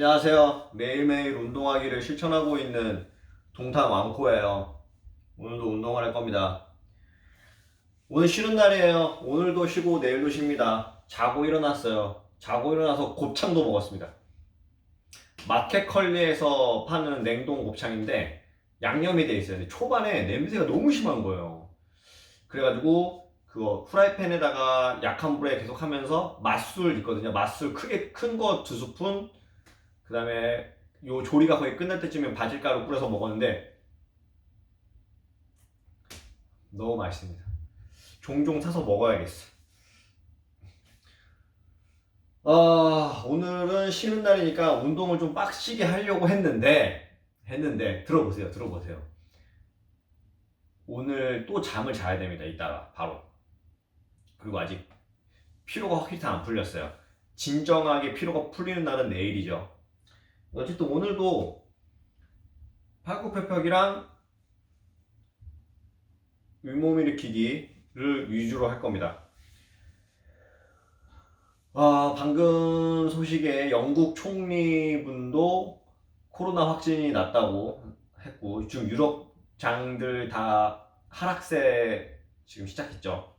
안녕하세요. 매일매일 운동하기를 실천하고 있는 동탄 왕코예요. 오늘도 운동을 할 겁니다. 오늘 쉬는 날이에요. 오늘도 쉬고 내일도 쉽니다. 자고 일어났어요. 자고 일어나서 곱창도 먹었습니다. 마켓컬리에서 파는 냉동 곱창인데 양념이 돼 있어요. 근데 초반에 냄새가 너무 심한 거예요. 그래가지고 그거 프라이팬에다가 약한 불에 계속 하면서 맛술 있거든요. 맛술 크게 큰 거 2스푼, 그 다음에 요 조리가 거의 끝날 때쯤에 바질가루 뿌려서 먹었는데 너무 맛있습니다. 종종 사서 먹어야겠어. 오늘은 쉬는 날이니까 운동을 좀 빡시게 하려고 했는데 들어보세요. 오늘 또 잠을 자야 됩니다. 이따가 바로. 그리고 아직 피로가 확실히 안 풀렸어요. 진정하게 피로가 풀리는 날은 내일이죠. 어쨌든 오늘도 팔굽혀펴기랑 윗몸 일으키기를 위주로 할 겁니다. 방금 소식에 영국 총리분도 코로나 확진이 났다고 했고, 지금 유럽 장들 다 하락세 지금 시작했죠.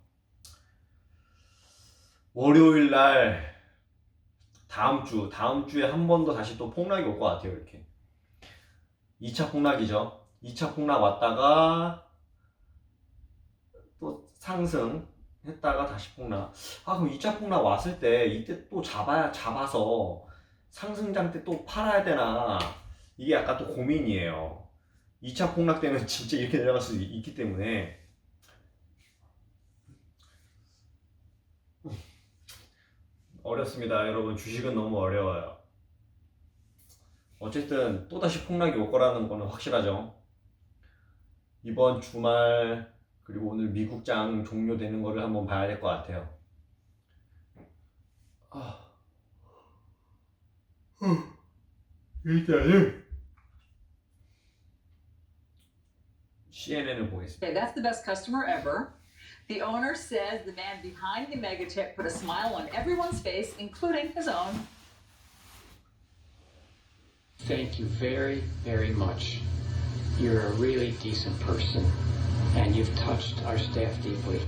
월요일 날 다음 주에 한 번 더 다시 또 폭락이 올 것 같아요. 이렇게 2차 폭락이죠. 2차 폭락 왔다가 또 상승했다가 다시 폭락. 그럼 2차 폭락 왔을 때 이때 또 잡아서 상승장 때 또 팔아야 되나, 이게 약간 또 고민이에요. 2차 폭락 때는 진짜 이렇게 내려갈 수 있기 때문에 어렵습니다. 여러분, 주식은 너무 어려워요. 어쨌든 또다시 폭락이 올 거라는 거는 확실하죠. 이번 주말 그리고 오늘 미국장 종료되는 거를 한번 봐야 될 것 같아요. 일단은 CNN을 보겠습니다. Okay, that's the best customer ever. The owner says the man behind the mega tip put a smile on everyone's face, including his own. Thank you very, very much. You're a really decent person, and you've touched our staff deeply.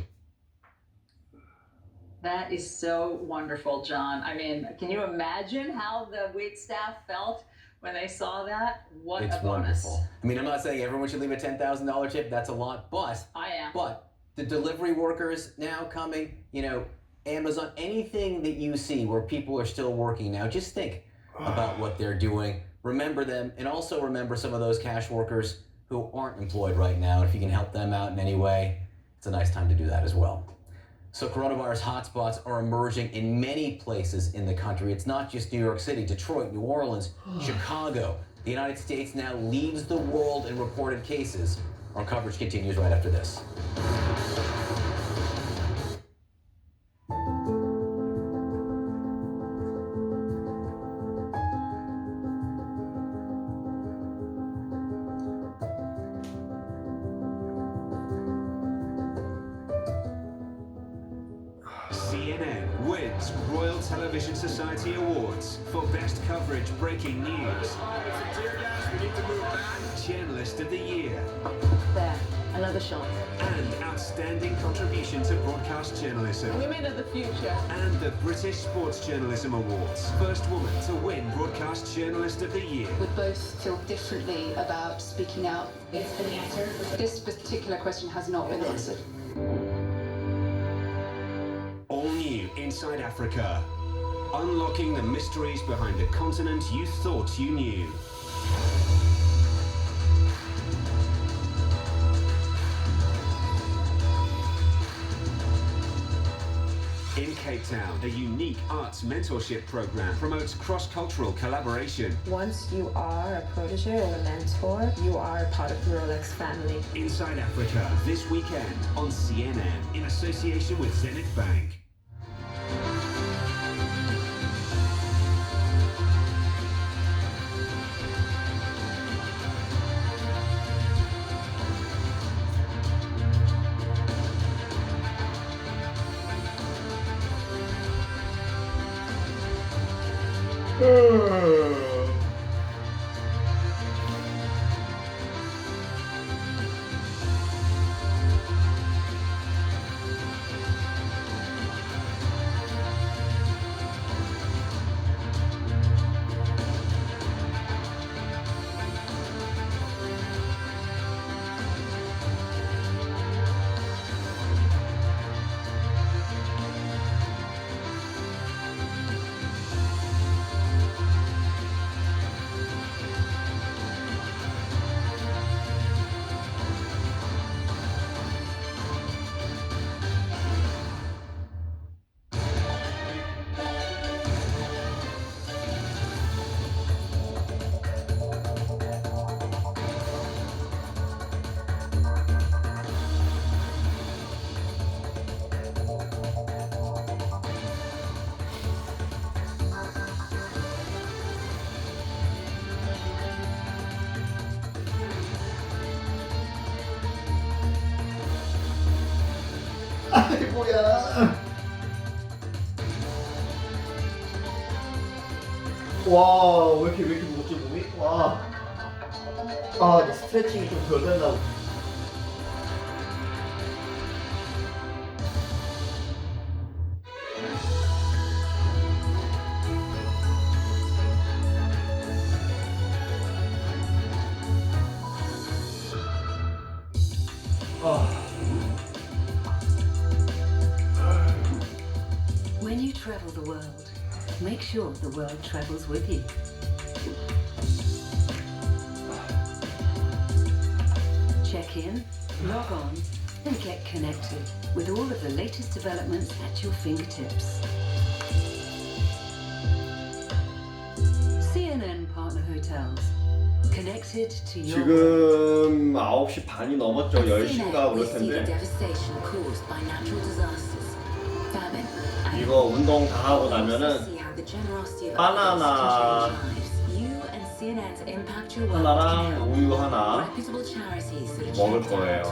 That is so wonderful, John. I mean, can you imagine how the wait staff felt when they saw that? What It's a bonus. wonderful. I mean, I'm not saying everyone should leave a $10,000 tip. That's a lot, but I am. But the delivery workers now coming, Amazon, anything that you see where people are still working now, just think about what they're doing. Remember them, and also remember some of those cash workers who aren't employed right now. If you can help them out in any way, it's a nice time to do that as well. So coronavirus hotspots are emerging in many places in the country. It's not just New York City, Detroit, New Orleans, Chicago. The United States now leads the world in reported cases. Our coverage continues right after this. CNN wins Royal Television Society Awards for Best Coverage Breaking News. Journalist of the Year. There, another shot. And Outstanding Contribution to Broadcast Journalism. Women of the future. And the British Sports Journalism Awards. First woman to win Broadcast Journalist of the Year. We both feel differently about speaking out. It's been answered. This particular question has not been answered. All new Inside Africa. Unlocking the mysteries behind the continent you thought you knew. In Cape Town, a unique arts mentorship program promotes cross-cultural collaboration. Once you are a protege or a mentor, you are part of the Rolex family. Inside Africa, this weekend on CNN in association with Zenith Bank. 뭐야? 와, 왜 이렇게 무겁지 몸이? 와. 아, 스트레칭이 좀 덜 된다고. When you travel the world, make sure the world travels with you. Check in, log on, and get connected with all of the latest developments at your fingertips. CNN Partner Hotels. Connected to your 지금 9시 반이 넘었죠. 10시인가 그럴 텐데. devastation caused by natural disasters. Famine. 이거 운동 다 하고 나면은 바나나 하나랑 우유 하나 먹을 거예요.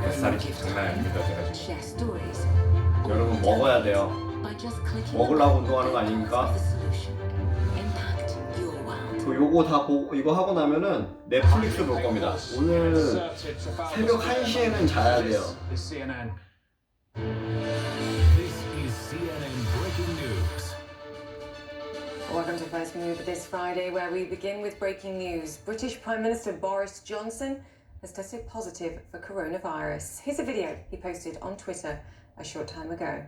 뱃살이 장난 아닙니다. 제가 지금. 여러분 먹어야 돼요. 먹으려고 운동하는 거 아닙니까? 그 요거 다 보고 이거 하고 나면은 넷플릭스 볼 겁니다. 오늘 새벽 1시에는 자야 돼요. This is CNN Breaking News. Welcome to First Move this Friday, where we begin with breaking news. British Prime Minister Boris Johnson has tested positive for coronavirus. Here's a video he posted on Twitter a short time ago.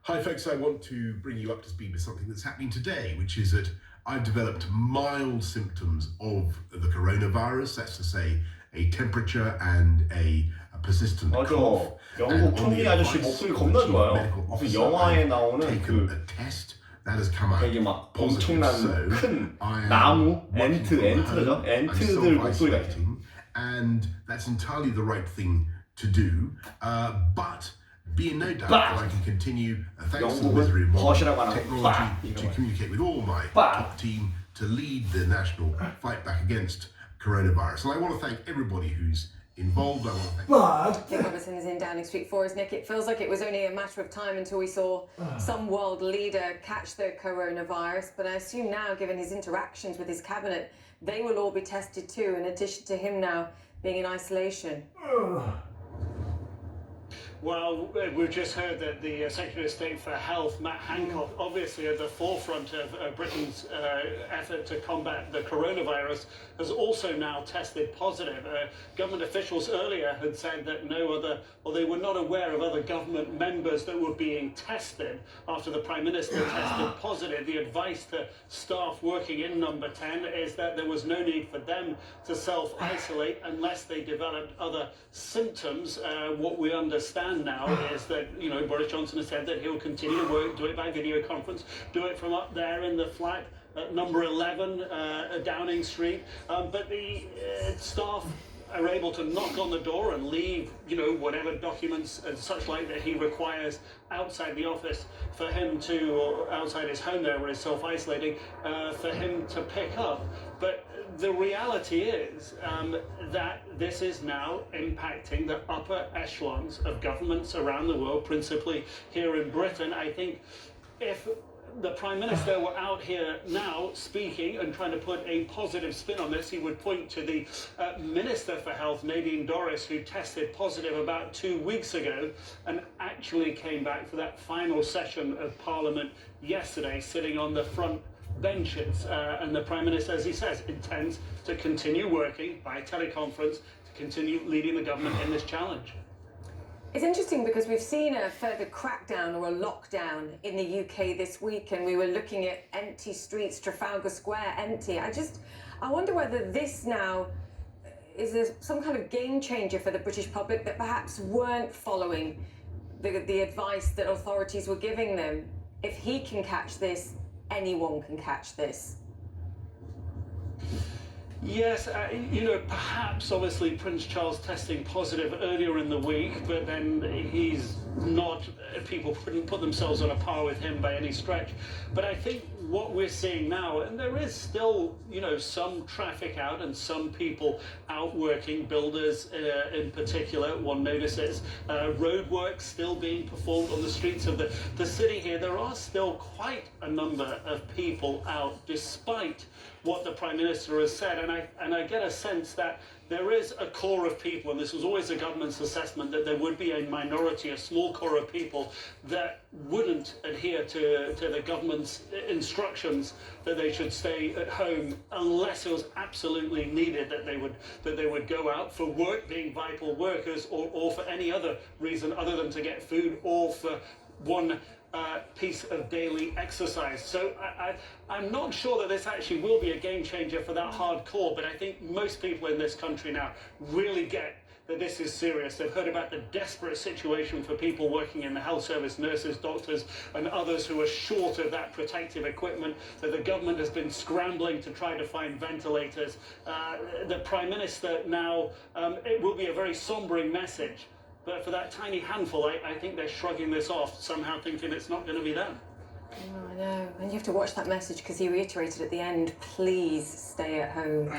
Hi folks, I want to bring you up to speed with something that's happening today, which is that I've developed mild symptoms of the coronavirus. That's to say, a temperature and a persistent cough. 영국 총리 아저씨 목소리 겁나 좋아요. 무슨 영화에 나오는 taken a test that has come out 되게 막 positive. 엄청난 So 큰 I am 나무, working from 엔트죠? home. I'm 엔트들 목소리 같아요. self-isolating, and that's entirely the right thing to do. But be in no doubt that I can continue, thanks to the misery of modern technology, to communicate with all my top team to lead the national fight back against coronavirus. And I want to thank everybody who's involved. I want to thank Nick Robertson is in Downing Street for us. Nick, it feels like it was only a matter of time until we saw some world leader catch the coronavirus, but I assume now, given his interactions with his cabinet, they will all be tested too, in addition to him now being in isolation. Well, we've just heard that the Secretary of State for Health, Matt Hancock, obviously at the forefront of Britain's effort to combat the coronavirus, has also now tested positive. Government officials earlier had said that they were not aware of other government members that were being tested after the Prime Minister tested positive. The advice to staff working in Number 10 is that there was no need for them to self-isolate unless they developed other symptoms. What we understand now is that, Boris Johnson has said that he'll continue to work, do it by video conference, do it from up there in the flat at number 11 Downing Street. But the staff are able to knock on the door and leave, whatever documents and such like that he requires outside the office for him to, or outside his home there where he's self-isolating, for him to pick up. But the reality is that this is now impacting the upper echelons of governments around the world, principally here in Britain. I think if the Prime Minister were out here now speaking and trying to put a positive spin on this, he would point to the Minister for Health, Nadine Dorries, who tested positive about 2 weeks ago and actually came back for that final session of Parliament yesterday, sitting on the front benches. And the Prime Minister, as he says, intends to continue working by teleconference to continue leading the government in this challenge. It's interesting because we've seen a further crackdown or a lockdown in the UK this week, and we were looking at empty streets, Trafalgar Square empty. I wonder whether this now is some kind of game changer for the British public that perhaps weren't following the advice that authorities were giving them. If he can catch this, anyone can catch this. Yes, perhaps obviously Prince Charles testing positive earlier in the week, but then he's not, people couldn't put themselves on a par with him by any stretch. But I think what we're seeing now, and there is still, some traffic out and some people out working, builders in particular, one notices, road work still being performed on the streets of the city here. There are still quite a number of people out despite what the Prime Minister has said, and I get a sense that there is a core of people, and this was always the government's assessment, that there would be a minority, a small core of people that wouldn't adhere to the government's instructions that they should stay at home unless it was absolutely needed, that they would go out for work, being vital workers, or for any other reason other than to get food or for one piece of daily exercise. So I'm not sure that this actually will be a game changer for that hardcore, but I think most people in this country now really get that this is serious. They've heard about the desperate situation for people working in the health service, nurses, doctors, and others who are short of that protective equipment, that the government has been scrambling to try to find ventilators. The Prime Minister now, it will be a very sombering message. But for that tiny handful, I think they're shrugging this off, somehow thinking it's not going to be them. Oh, I know. And you have to watch that message because he reiterated at the end, please stay at home.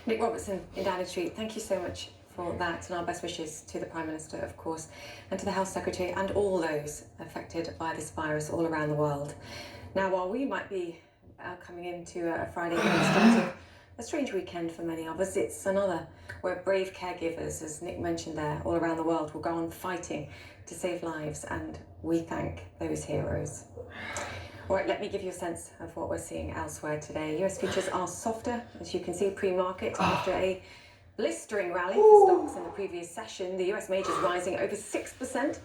Nick Robertson in Downing Street, thank you so much for that, and our best wishes to the Prime Minister, of course, and to the Health Secretary and all those affected by this virus all around the world. Now, while we might be coming into a Friday evening, a strange weekend for many of us, it's another where brave caregivers, as Nick mentioned there, all around the world will go on fighting to save lives, and we thank those heroes. All right, let me give you a sense of what we're seeing elsewhere today. US futures are softer, as you can see, pre-market after a blistering rally for stocks in the previous session. The US majors rising over 6%.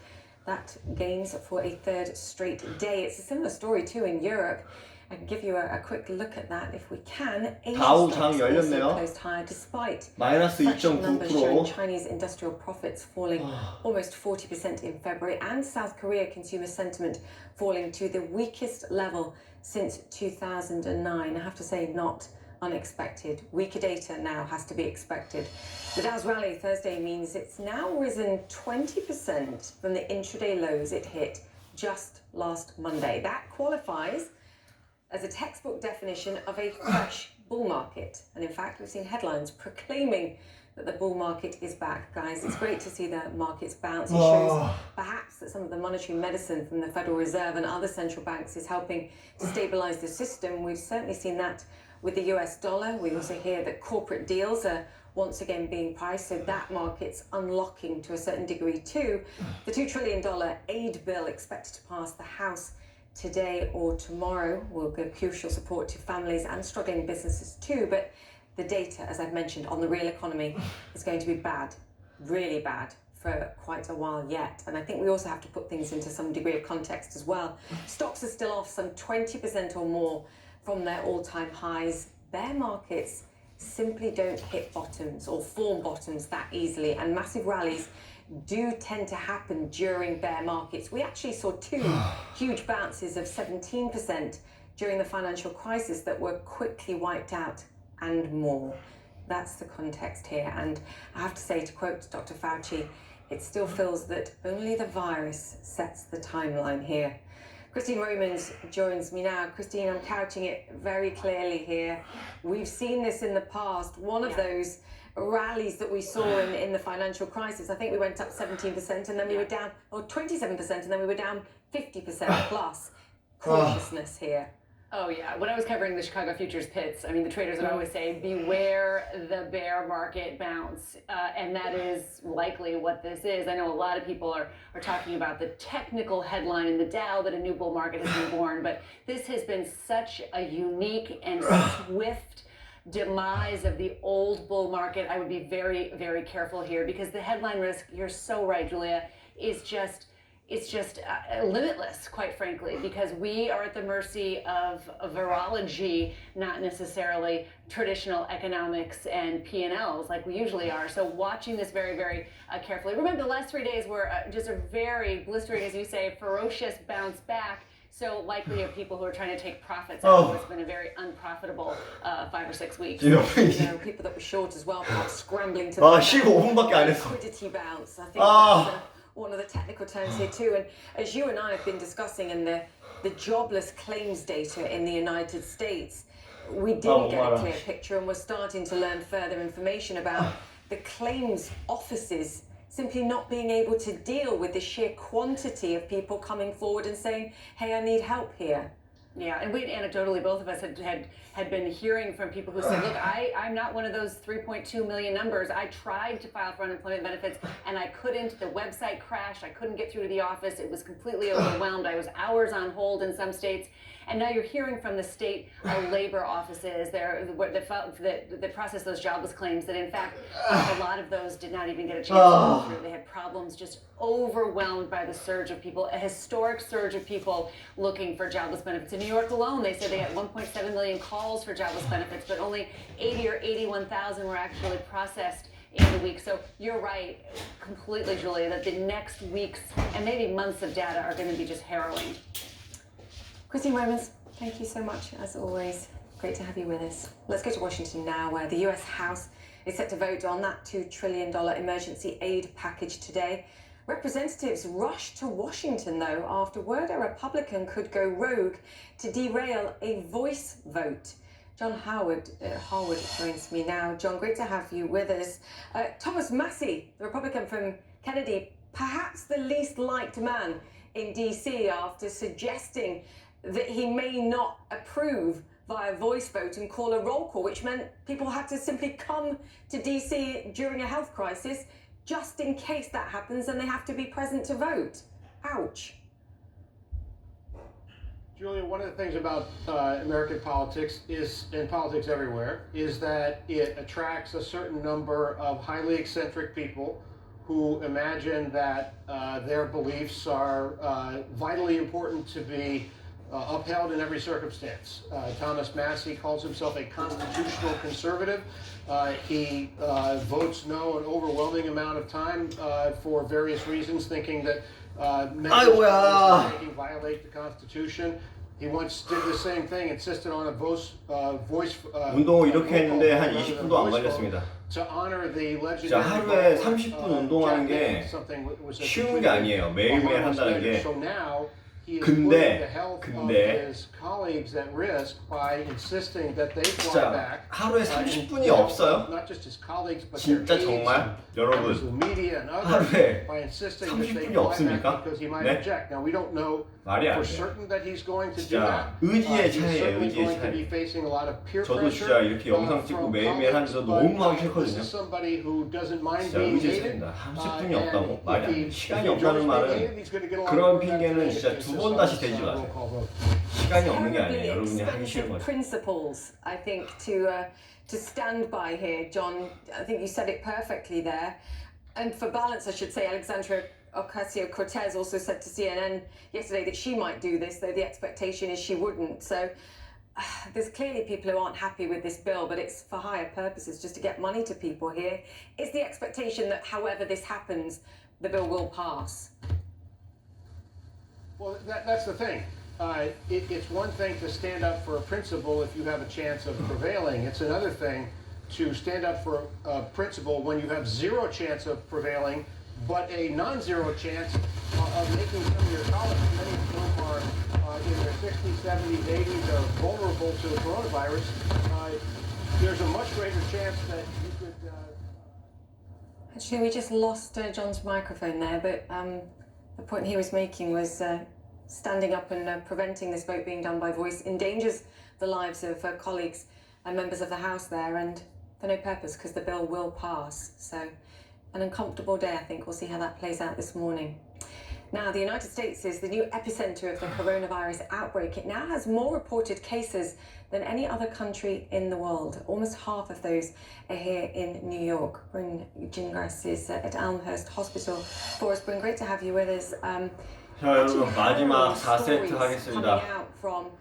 That gains for a third straight day. It's a similar story too in Europe. I can give you a quick look at that if we can. 다우장 열렸네요. Closed higher despite 마이너스 fresh numbers showing 2.9%. Chinese industrial profits falling almost 40% in February, and South Korea consumer sentiment falling to the weakest level since 2009. I have to say, not unexpected. Weaker data now has to be expected. The Dow's rally Thursday means it's now risen 20% from the intraday lows it hit just last Monday. That qualifies as a textbook definition of a fresh bull market. And in fact, we've seen headlines proclaiming that the bull market is back. Guys, it's great to see the markets bounce. It shows perhaps that some of the monetary medicine from the Federal Reserve and other central banks is helping to stabilize the system. We've certainly seen that with the US dollar. We also hear that corporate deals are once again being priced, so that market's unlocking to a certain degree too. The $2 trillion aid bill expected to pass the House today or tomorrow will give crucial support to families and struggling businesses too, but the data, as I've mentioned, on the real economy is going to be bad, really bad, for quite a while yet. And I think we also have to put things into some degree of context as well. Stocks are still off some 20% or more from their all-time highs. Bear markets simply don't hit bottoms or form bottoms that easily, and massive rallies do tend to happen during bear markets. We actually saw two huge bounces of 17% during the financial crisis that were quickly wiped out, and more. That's the context here. And I have to say, to quote Dr. Fauci, it still feels that only the virus sets the timeline here. Christine Romans joins me now. Christine, I'm couching it very clearly here. We've seen this in the past. One of those rallies that we saw in the financial crisis, I think we went up 17% and then we were down, or 27%, and then we were down 50% plus. Cautiousness here. Oh yeah, when I was covering the Chicago futures pits, I mean, the traders would always say, beware the bear market bounce. And that is likely what this is. I know a lot of people are talking about the technical headline in the Dow that a new bull market has been born, but this has been such a unique and swift demise of the old bull market. I would be very, very careful here, because the headline risk, you're so right, Julia, is just limitless, quite frankly, because we are at the mercy of virology, not necessarily traditional economics and P&Ls like we usually are. So watching this very, very carefully. Remember, the last 3 days were just a very blistering, as you say, ferocious bounce back so likely of people who are trying to take profits out. It's been a very unprofitable 5 or 6 weeks. You know, people that were short as well, perhaps scrambling to 15분밖에 안 했어. liquidity bounce. I think that's one of the technical terms here too. And as you and I have been discussing in the jobless claims data in the United States, we didn't get a clear picture, and we're starting to learn further information about the claims offices simply not being able to deal with the sheer quantity of people coming forward and saying, hey, I need help here. Yeah, and we anecdotally, both of us had been hearing from people who said, look, I'm not one of those 3.2 million numbers. I tried to file for unemployment benefits and I couldn't. The website crashed. I couldn't get through to the office. It was completely overwhelmed. I was hours on hold in some states. And now you're hearing from the state labor offices that process those jobless claims that, in fact, a lot of those did not even get a chance to go through. They had problems, just overwhelmed by the surge of people, a historic surge of people looking for jobless benefits. In New York alone, they said they had 1.7 million calls for jobless benefits, but only 80 or 81,000 were actually processed in the week. So you're right, completely, Julia, that the next weeks and maybe months of data are going to be just harrowing. Christine Romans, thank you so much, as always. Great to have you with us. Let's go to Washington now, where the US House is set to vote on that $2 trillion emergency aid package today. Representatives rushed to Washington, though, after word a Republican could go rogue to derail a voice vote. John Harwood joins me now. John, great to have you with us. Thomas Massie, the Republican from Kennedy, perhaps the least liked man in D.C. after suggesting that he may not approve via voice vote and call a roll call, which meant people had to simply come to DC during a health crisis just in case that happens and they have to be present to vote. Ouch. Julia, one of the things about American politics and politics everywhere, is that it attracts a certain number of highly eccentric people who imagine that their beliefs are vitally important to be upheld in every circumstance. Thomas Massie calls himself a constitutional conservative. He votes no an overwhelming amount of time for various reasons, thinking that measures making violate the Constitution. He once did the same thing, insisted on a voice. 운동을 이렇게 했는데 한 20분도 안 걸렸습니다. 진짜 하루에 30분 운동하는 게 쉬운 게 아니에요. 매일매일 한다는 게. 근데 진짜 하루에 30분이 없어요? 진짜 정말 여러분 하루에 30분이 없습니까? 네? 말이 안 돼요. 진짜 의지의 차이예요. 의지의 차이. 저도 진짜 이렇게 영상 찍고 매일매일 하면서 너무 하기 싫거든요. 진짜 의지의 차이입니다. 30분이 없다고? 말이 안 돼요. 시간이 없다는 말은 그런 핑계는 진짜 두 번 다시 대지 마세요. 시간이 없는 게 아니에요. 여러분이 하기 싫은 거죠. Principles, I think, to stand by here, John. I think you said it perfectly there. And for balance, I should say, Alexandria Ocasio-Cortez also said to CNN yesterday that she might do this, though the expectation is she wouldn't. So there's clearly people who aren't happy with this bill, but it's for higher purposes, just to get money to people here. Is the expectation that however this happens, the bill will pass? Well, that's the thing. It's one thing to stand up for a principle if you have a chance of prevailing. It's another thing to stand up for a principle when you have zero chance of prevailing, but a non-zero chance of making some of your colleagues, many of whom are in their 60s, 70s, 80s, are vulnerable to the coronavirus. There's a much greater chance that you could... Actually, we just lost John's microphone there, but the point he was making was standing up and preventing this vote being done by voice endangers the lives of colleagues and members of the House there, and for no purpose, because the bill will pass. So an uncomfortable day, I think. We'll see how that plays out this morning. Now, the United States is the new epicenter of the coronavirus outbreak. It now has more reported cases than any other country in the world. Almost half of those are here in New York. Bryn Gingras is at Elmhurst Hospital. For us, Bryn, great to have you with us. 자, 여러분 마지막 4세트 하겠습니다. From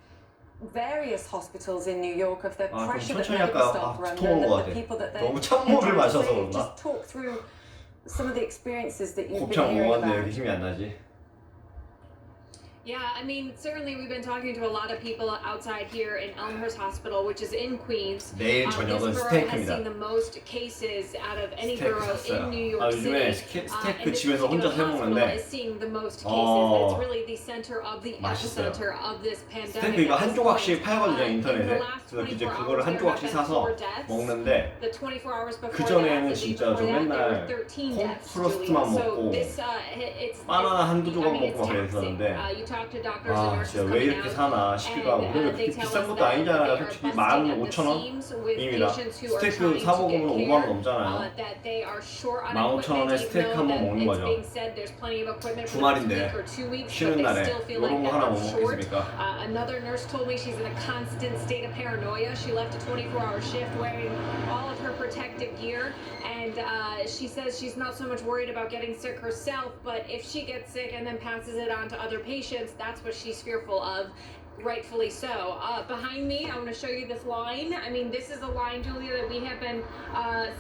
various hospitals in New York of the pressure that 천천히 medical 할까요? staff are 두통 under, 온것 the 같아. people that 너무 찬물을 마셔서 그런가? just talk through some of the experiences that you've been 곱창 hearing 먹었는데 왜 about. 이렇게 힘이 안 나지? Yeah, I mean, certainly we've been talking to a lot of people outside here in Elmhurst Hospital, which is in Queens. 내일 This 저녁은 borough has 스테이크입니다. seen the most cases out of any 스테이크 borough in New 샀어요. York 요즘에 City. 스테이크 And this 집에서 혼자 particular 해 hospital 먹는데 is seeing the most cases. It's really the center of the 맛있어요. epicenter of this pandemic. 스테이크 이거 한 조각씩 팔거든요 인터넷에. last 그래서 이제 24 그거를 한 hours, 조각씩 there have 사서 been 4 deaths. 먹는데 The 24 hours before 그 전에는 that, 진짜 저 before that, there 맨날 were 13 deaths, 홈프로스트만 Julian. So 먹고 this, it's, 바나나 한두 조각 I mean, 먹고 it's 막 taxing. 그랬었는데 You talk to doctors and 아 nurses 진짜 왜 coming 이렇게 out, 사나 싶기도 하고 근데 they 그렇게 tell 비싼 us 것도 that 아니잖아요 they are 솔직히 busting at the 15,000원 seams with 입니다 patients who are 스테이크 trying 사 to get 먹으면 5만 원 care, 넘잖아요 that they are short on 15,000원에 equipment, 스테이크 even 한 번 though 먹는 that 거죠. it's being said there's plenty of equipment for the next 주말인데 week or 2 weeks, but 쉬는 they 날에 still feel 이런 like 거 that 하나 they're 못 short. 먹겠습니까? Another nurse told me she's in a constant state of paranoia. She left a 24-hour shift wearing all of her protective gear, and she says she's not so much worried about getting sick herself, but if she gets sick and then passes it on to other patients, that's what she's fearful of. Rightfully so. Behind me, I want to show you this line. I mean, this is a line, Julia, that we have been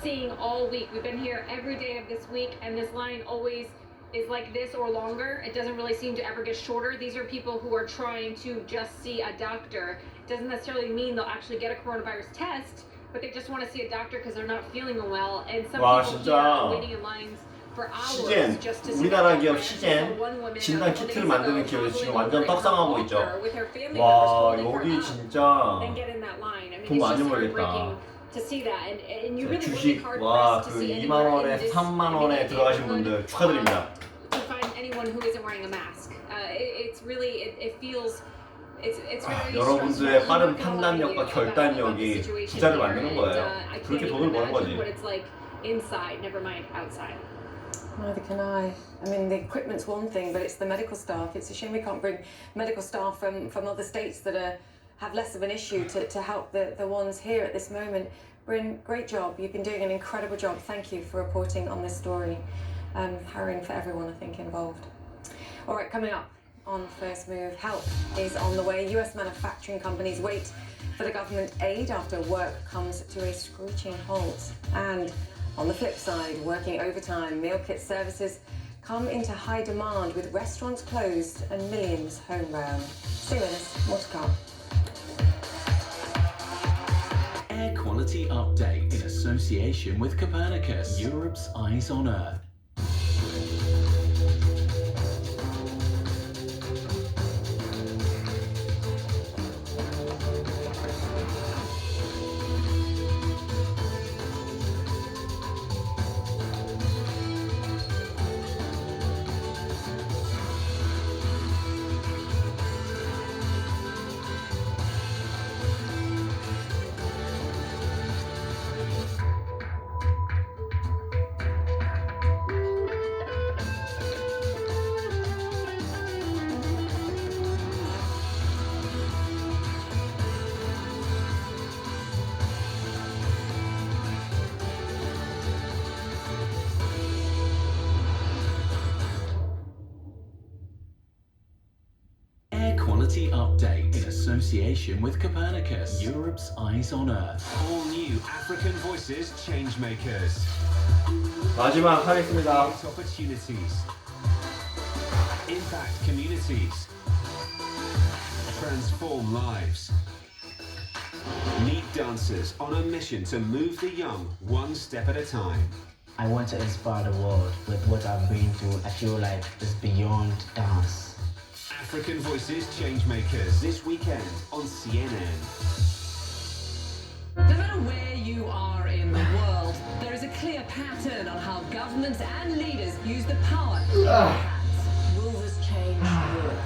seeing all week. We've been here every day of this week, and this line always is like this or longer. It doesn't really seem to ever get shorter. These are people who are trying to just see a doctor. It doesn't necessarily mean they'll actually get a coronavirus test, but they just want to see a doctor because they're not feeling well. And some 와, people 진짜. here are waiting in lines for hours 시젠, just to see 우리나라 a 기업 doctor. 시젠 One woman 진단 a couple 키트를 days 만드는 ago 기업이 지금 traveling 완전 over in her 떡상하고 있죠. walker with her family 와 members holding her 여기 up 진짜 and get in that line. I mean, 돈 it's 많이 just 벌겠다. heartbreaking to see that, and you really would be 주식 hard 와 pressed to 그 see 2만 anywhere in 원에 this. 3만 I mean, 원에 in 들어가신 neighborhood, 분들 축하드립니다. to find anyone who isn't wearing a mask. It's really it feels. It's very 여러분들의 stressful. 빠른 I'm not gonna lie to you 판단력과 about the 결단력이 situation 부자를 here, 만드는 and, 거예요. I 그렇게 can't 돈을 even 버는 imagine 거지. what it's like inside. Never mind outside. Neither can I. I mean, the equipment's one thing, but it's the medical staff. It's a shame we can't bring medical staff from other states that have less of an issue to help the ones here at this moment. Bryn, great job. You've been doing an incredible job. Thank you for reporting on this story. Harrowing for everyone, I think, involved. All right, coming up on First Move, help is on the way. US manufacturing companies wait for the government aid after work comes to a screeching halt. And on the flip side, working overtime, meal kit services come into high demand with restaurants closed and millions homebound. Stay with us, more to come. Air Quality Update in association with Copernicus, Europe's Eyes on Earth. Quality Update in association with Copernicus, Europe's Eyes on Earth. All new African Voices Changemakers. 마지막 하겠습니다. Create opportunities. Impact communities. Transform lives. Meet dancers on a mission to move the young one step at a time. I want to inspire the world with what I've been through. I feel like it's beyond dance. African Voices Changemakers this weekend on CNN. No matter where you are in the world, there is a clear pattern on how governments and leaders use the power in their hands. Will this change Europe?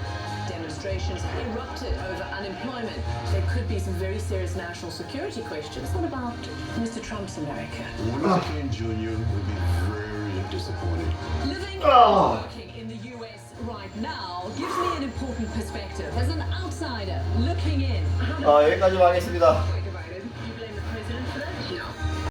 Demonstrations erupted over unemployment. There could be some very serious national security questions. What about Mr. Trump's America? Martin King Jr. will be very disappointed. Living and working in the US right now gives me an important perspective as an outsider looking in. 여기까지 하겠습니다.